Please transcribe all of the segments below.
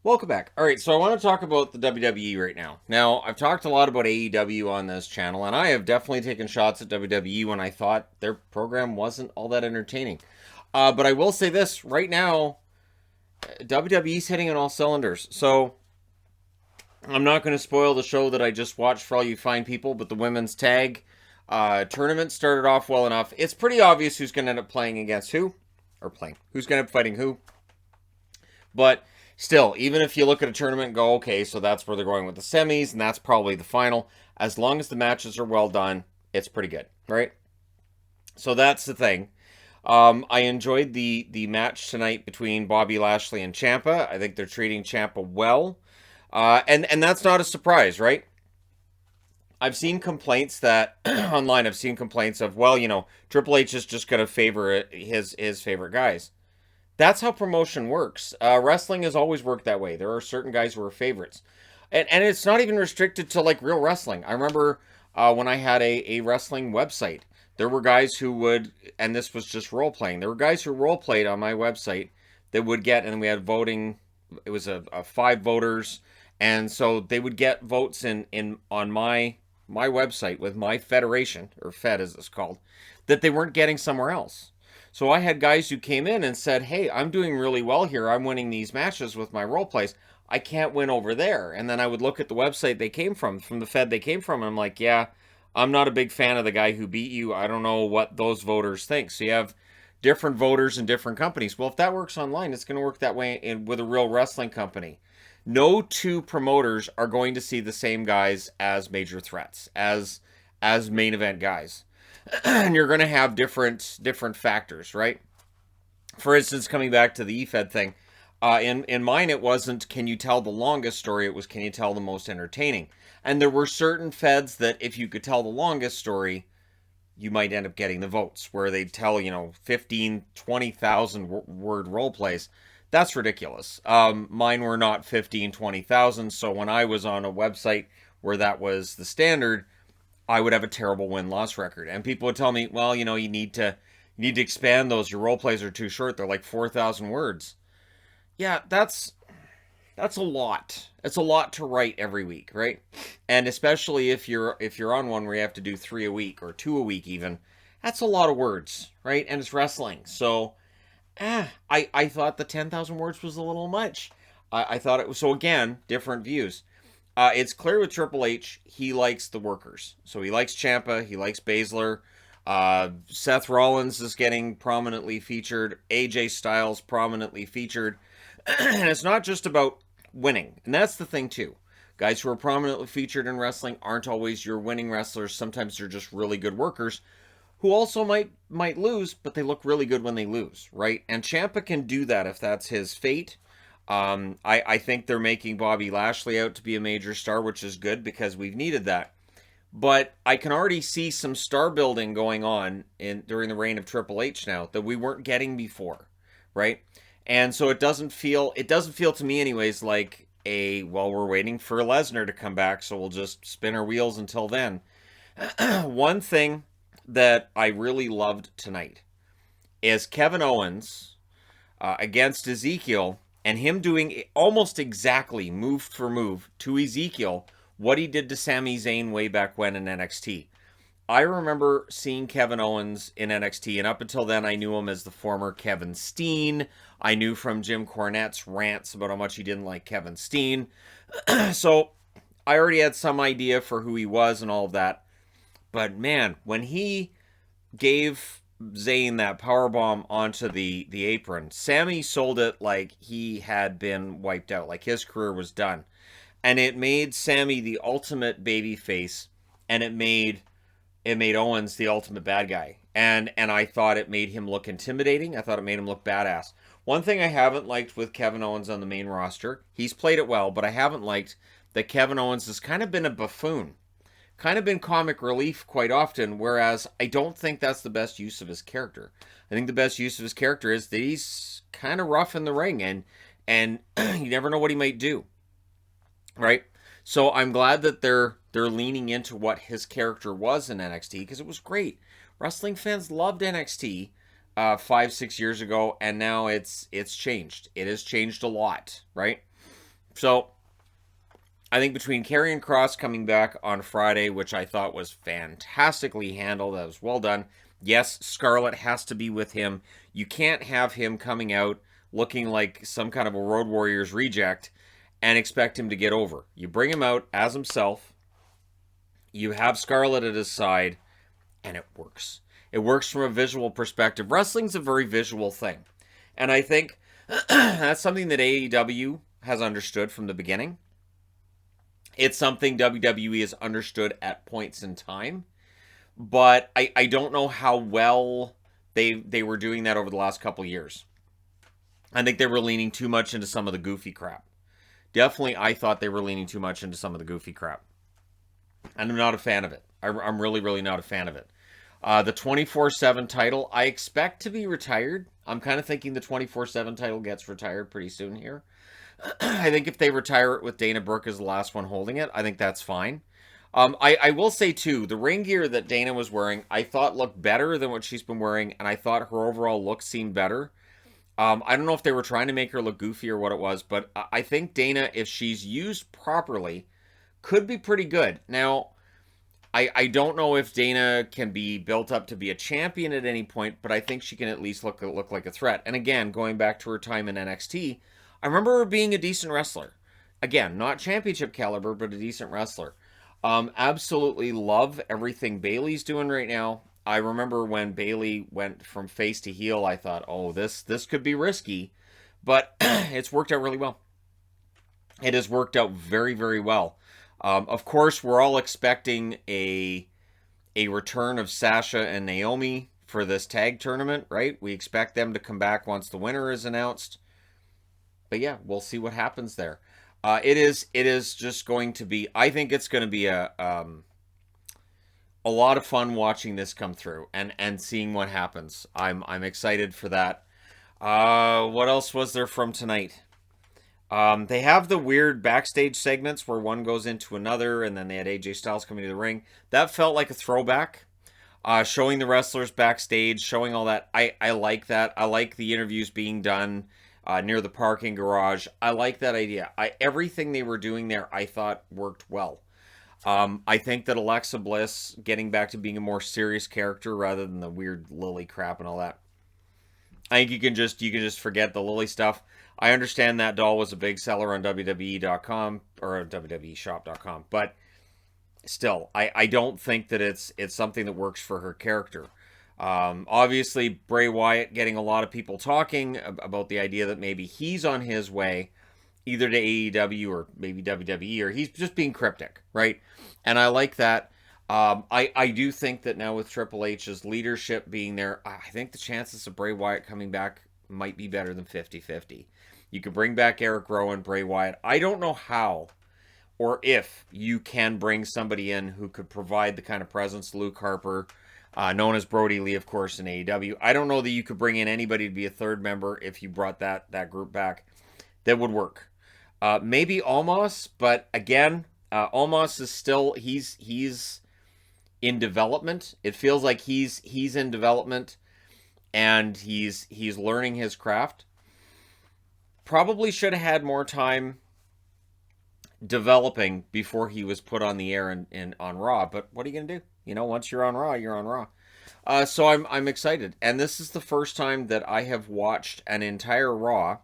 Welcome back. All right, so I want to talk about the WWE right now. Now, I've talked a lot about AEW on this channel, and I have definitely taken shots at WWE when I thought their program wasn't all that entertaining. But I will say this right now, WWE's hitting on all cylinders. So I'm not going to spoil the show that I just watched for all you fine people, but the women's tag tournament started off well enough. It's pretty obvious who's going to end up playing against who, or playing, who's going to end up fighting who. But still, even if you look at a tournament and go, okay, so that's where they're going with the semis, and that's probably the final, as long as the matches are well done, it's pretty good, right? So that's the thing. I enjoyed the match tonight between Bobby Lashley and Ciampa. I think they're treating Ciampa well, and that's not a surprise, right? I've seen complaints that online. I've seen complaints of, well, Triple H is just going to favor his favorite guys. That's how promotion works. Wrestling has always worked that way. There are certain guys who are favorites, and it's not even restricted to like real wrestling. I remember when I had a wrestling website, there were guys who would, and this was just role playing. There were guys who role played on my website that would get, and we had voting. It was a five voters, and so they would get votes in on my website with my federation, or Fed as it's called, that they weren't getting somewhere else. So I had guys who came in and said, "Hey, I'm doing really well here. I'm winning these matches with my role plays. I can't win over there." And then I would look at the website they came from the Fed they came from, and I'm like, "Yeah, I'm not a big fan of the guy who beat you. I don't know what those voters think." So you have different voters in different companies. Well, if that works online, it's going to work that way with a real wrestling company. No two promoters are going to see the same guys as major threats, as main event guys. And you're going to have different factors, right? For instance, coming back to the EFED thing, in mine it wasn't can you tell the longest story, it was can you tell the most entertaining. And there were certain feds that if you could tell the longest story, you might end up getting the votes, where they'd tell 15, 20,000 word role plays. That's ridiculous. Mine were not 15, 20,000. So when I was on a website where that was the standard, I would have a terrible win-loss record. And people would tell me, well, you need to expand those. Your role plays are too short. They're like 4,000 words. Yeah, that's a lot. It's a lot to write every week, right? And especially if you're on one where you have to do 3 a week or 2 a week even, that's a lot of words, right? And it's wrestling. So, I thought the 10,000 words was a little much. I thought it was, so again, different views. It's clear with Triple H, he likes the workers. So he likes Ciampa, he likes Baszler. Seth Rollins is getting prominently featured. AJ Styles prominently featured. And it's not just about winning. And that's the thing, too. Guys who are prominently featured in wrestling aren't always your winning wrestlers. Sometimes they're just really good workers who also might lose, but they look really good when they lose, right? And Ciampa can do that if that's his fate. I think they're making Bobby Lashley out to be a major star, which is good because we've needed that. But I can already see some star building going on during the reign of Triple H now that we weren't getting before, right? And so it doesn't feel to me anyways like we're waiting for Lesnar to come back, so we'll just spin our wheels until then. One thing that I really loved tonight is Kevin Owens against Ezekiel, and him doing almost exactly move for move to Ezekiel what he did to Sami Zayn way back when in NXT. I remember seeing Kevin Owens in NXT, and up until then, I knew him as the former Kevin Steen. I knew from Jim Cornette's rants about how much he didn't like Kevin Steen. So I already had some idea for who he was and all of that. But man, when he gave Zayn that powerbomb onto the apron, Sammy sold it like he had been wiped out, like his career was done. And it made Sammy the ultimate baby face, and it made Owens the ultimate bad guy. And I thought it made him look intimidating. I thought it made him look badass. One thing I haven't liked with Kevin Owens on the main roster, he's played it well, but I haven't liked that Kevin Owens has kind of been a buffoon, kind of been comic relief quite often, whereas I don't think that's the best use of his character. I think the best use of his character is that he's kind of rough in the ring, and you never know what he might do, right? So I'm glad that they're leaning into what his character was in NXT because it was great. Wrestling fans loved NXT 5-6 years ago, and now it's changed. It has changed a lot, right? So I think between Karrion Kross coming back on Friday, which I thought was fantastically handled, that was well done. Yes, Scarlett has to be with him. You can't have him coming out looking like some kind of a Road Warriors reject and expect him to get over. You bring him out as himself. You have Scarlett at his side, and it works. It works from a visual perspective. Wrestling's a very visual thing. And I think that's something that AEW has understood from the beginning. It's something WWE has understood at points in time. But I don't know how well they were doing that over the last couple of years. I think they were leaning too much into some of the goofy crap. Definitely, I thought they were leaning too much into some of the goofy crap. And I'm not a fan of it. I'm really, really not a fan of it. The 24/7 title, I expect to be retired. I'm kind of thinking the 24/7 title gets retired pretty soon here. I think if they retire it with Dana Brooke as the last one holding it, I think that's fine. I will say, too, the ring gear that Dana was wearing, I thought looked better than what she's been wearing, and I thought her overall look seemed better. I don't know if they were trying to make her look goofy or what it was, but I think Dana, if she's used properly, could be pretty good. Now, I don't know if Dana can be built up to be a champion at any point, but I think she can at least look like a threat. And again, going back to her time in NXT, I remember her being a decent wrestler. Again, not championship caliber, but a decent wrestler. Absolutely love everything Bayley's doing right now. I remember when Bayley went from face to heel, I thought, oh, this could be risky, but it's worked out really well. It has worked out very, very well. Of course, we're all expecting a return of Sasha and Naomi for this tag tournament, right? We expect them to come back once the winner is announced. But yeah, we'll see what happens there. It is just going to be. I think it's going to be a lot of fun watching this come through and seeing what happens. I'm excited for that. What else was there from tonight? They have the weird backstage segments where one goes into another, and then they had AJ Styles coming to the ring. That felt like a throwback. Showing the wrestlers backstage, showing all that. I like that. I like the interviews being done near the parking garage. I like that idea. Everything they were doing there, I thought worked well. I think that Alexa Bliss getting back to being a more serious character rather than the weird Lily crap and all that. I think you can just forget the Lily stuff. I understand that doll was a big seller on WWE.com or WWEshop.com, but still, I don't think that it's something that works for her character. Obviously, Bray Wyatt getting a lot of people talking about the idea that maybe he's on his way either to AEW or maybe WWE, or he's just being cryptic, right? And I like that. I do think that now with Triple H's leadership being there, I think the chances of Bray Wyatt coming back might be better than 50-50. You could bring back Eric Rowan, Bray Wyatt. I don't know how or if you can bring somebody in who could provide the kind of presence Luke Harper, known as Brody Lee, of course, in AEW. I don't know that you could bring in anybody to be a third member if you brought that group back. That would work. Maybe Almas, but again, Almas is still he's in development. It feels like he's in development and he's learning his craft. Probably should have had more time developing before he was put on the air and on Raw. But what are you gonna do? You know, once you're on Raw, you're on Raw. So I'm excited, and this is the first time that I have watched an entire Raw.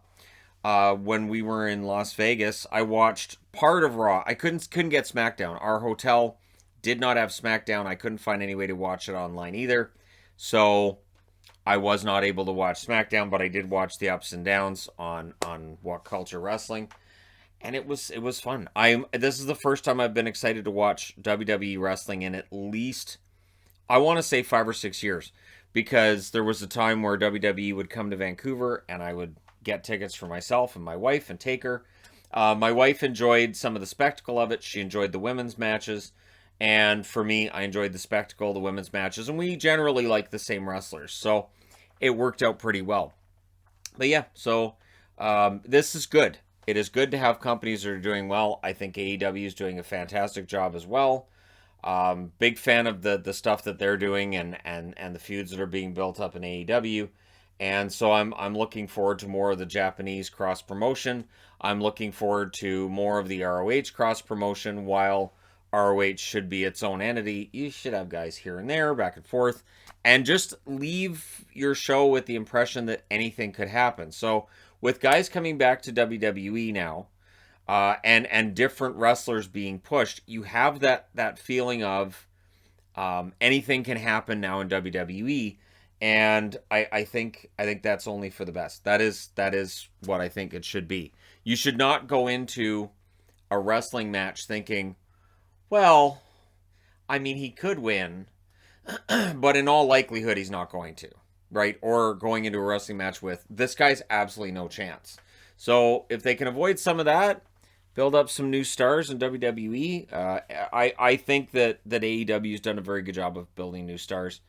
When we were in Las Vegas, I watched part of Raw. I couldn't get SmackDown. Our hotel did not have SmackDown. I couldn't find any way to watch it online either, so I was not able to watch SmackDown. But I did watch the ups and downs on What Culture Wrestling, and it was fun. This is the first time I've been excited to watch WWE wrestling in at least, I want to say, 5 or 6 years, because there was a time where WWE would come to Vancouver and I would get tickets for myself and my wife and take her. My wife enjoyed some of the spectacle of it. She enjoyed the women's matches. And for me, I enjoyed the spectacle of the women's matches. And we generally like the same wrestlers. So it worked out pretty well. But yeah, so this is good. It is good to have companies that are doing well. I think AEW is doing a fantastic job as well. Big fan of the stuff that they're doing and the feuds that are being built up in AEW. And so I'm looking forward to more of the Japanese cross promotion. I'm looking forward to more of the ROH cross promotion. While ROH should be its own entity, you should have guys here and there, back and forth, and just leave your show with the impression that anything could happen. So with guys coming back to WWE now, and different wrestlers being pushed, you have that feeling of anything can happen now in WWE, and I think that's only for the best. That is what I think it should be. You should not go into a wrestling match thinking, well, I mean, he could win, but in all likelihood, he's not going to, right? Or going into a wrestling match with this guy's absolutely no chance. So if they can avoid some of that, build up some new stars in WWE. I think that AEW's done a very good job of building new stars.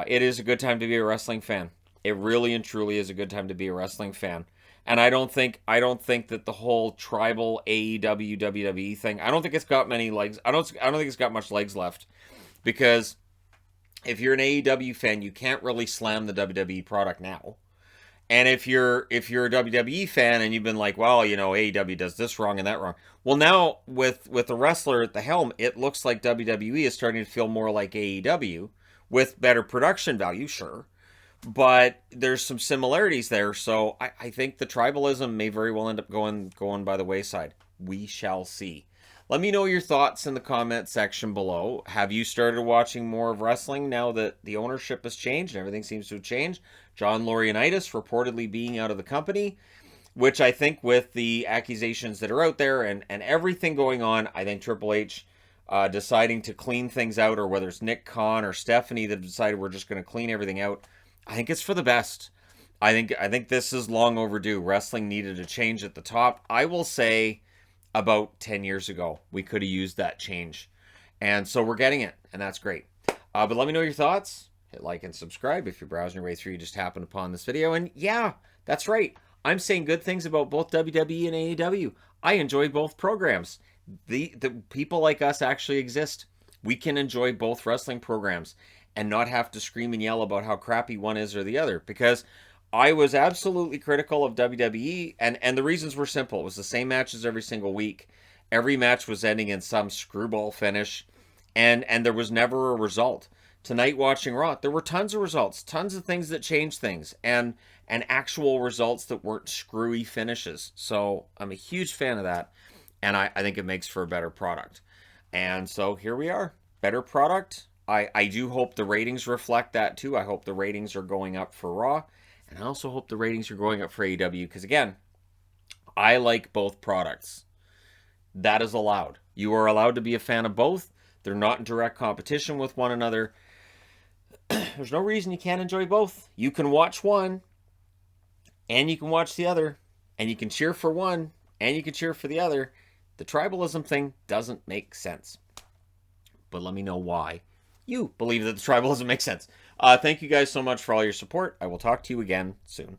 It is a good time to be a wrestling fan. It really and truly is a good time to be a wrestling fan. And I don't think that the whole tribal AEW WWE thing, I don't think it's got many legs. I don't think it's got much legs left, because if you're an AEW fan, you can't really slam the WWE product now. And if you're a WWE fan and you've been like, well, AEW does this wrong and that wrong. Well, now with the wrestler at the helm, it looks like WWE is starting to feel more like AEW with better production value, sure. But there's some similarities there. So I think the tribalism may very well end up going by the wayside. We shall see. Let me know your thoughts in the comment section below. Have you started watching more of wrestling now that the ownership has changed and everything seems to have changed? John Laurinaitis reportedly being out of the company, which I think with the accusations that are out there and everything going on, I think Triple H deciding to clean things out, or whether it's Nick Khan or Stephanie that decided we're just going to clean everything out, I think it's for the best. I think this is long overdue. Wrestling needed a change at the top. I will say about 10 years ago, we could have used that change. And so we're getting it, and that's great. But let me know your thoughts. Hit like and subscribe if you're browsing your way through, you just happened upon this video. And yeah, that's right. I'm saying good things about both WWE and AEW. I enjoy both programs. The people like us actually exist. We can enjoy both wrestling programs and not have to scream and yell about how crappy one is or the other, because I was absolutely critical of WWE, and the reasons were simple. It was the same matches every single week. Every match was ending in some screwball finish, and there was never a result. Tonight, watching Raw, there were tons of results, tons of things that changed things, and actual results that weren't screwy finishes. So I'm a huge fan of that, and I think it makes for a better product. And so here we are, better product. I do hope the ratings reflect that too. I hope the ratings are going up for Raw. And I also hope the ratings are going up for AEW, because, again, I like both products. That is allowed. You are allowed to be a fan of both. They're not in direct competition with one another. There's no reason you can't enjoy both. You can watch one, and you can watch the other, and you can cheer for one, and you can cheer for the other. The tribalism thing doesn't make sense. But let me know why you believe that the tribalism makes sense. Thank you guys so much for all your support. I will talk to you again soon.